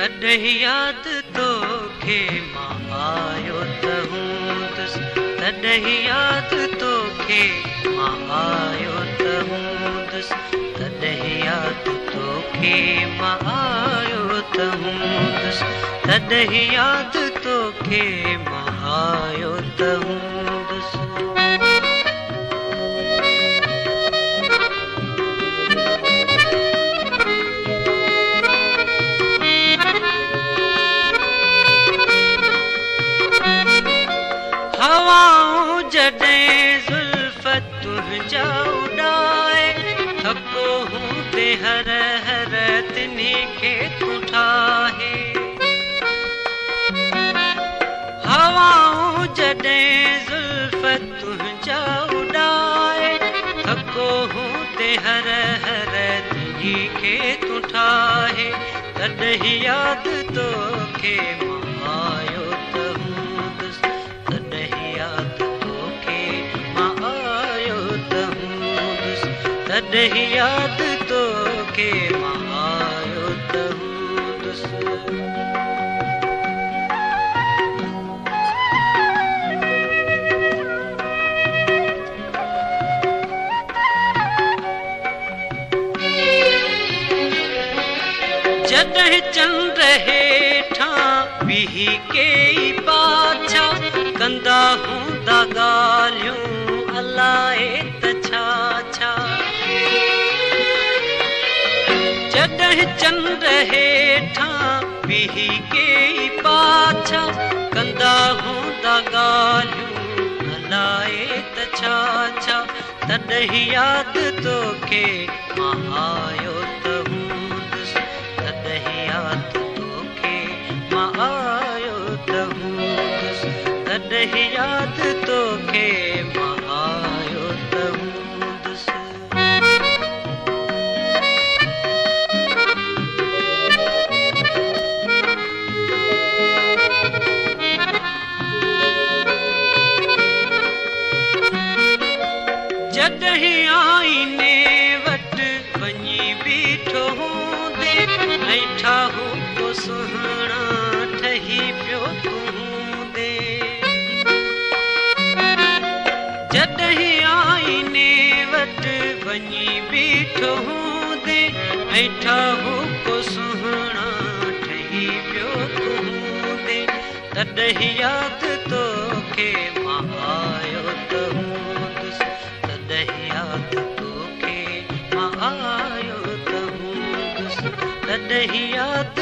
तॾहिं यादि तोखे मां आयो त हूंदुसि, तॾहिं यादि तोखे मां आयो त हूंदुसि, तॾहिं यादि तोखे मां आयो त हूंदुसि, तॾहिं यादि तोखे मां आयो त हूंदुसि। हवाऊं जॾहिं ज़ुल्फ़ तुंहिंजा उॾाए, थको हूं ते हर हर तिन्ही खे तूं ठाहे। हवाऊं जॾहिं ज़ुल्फ़ तुंहिंजा उॾाए, थको हूं ते हर हर तिन्ही खे तूं ठाहे, तॾहिं यादि तोखे मां आयो त हूंदुसि, तॾहिं यादि तोखे मां आयो त हूंदुसि, तॾहिं यादि तोखे मां आयो त हूंदुसि। जॾहिं चंड हेठां बीही के पाछा कंदा हूंदा ॻाल्हियूं अलाए त छा छा। जॾहिं चंड हेठां बीही के पाछा कंदा हूंदा ॻाल्हियूं अलाए त छा छा, तॾहिं यादि तोखे मां आयो त हूंदुसि, तॾहिं यादि तोखे मां आयो त हूंदुसि, तॾहिं यादि तोखे मां आयो त हूंदुसि। जॾहिं आईने वटि वञी बीठो हूंदे, ऐं ठाहु को सुहिणा ठही पियो तूं हूंदे। जॾहिं आईने वटि वञी बीठो हूंदे, ऐं ठाहु को सुहिणा ठही पियो तूं हूंदे, तॾहिं यादि तोखे मां आयो त हूंदुसि, तॾहिं यादि तोखे मां आयो त हूंदुसि, तॾहिं यादि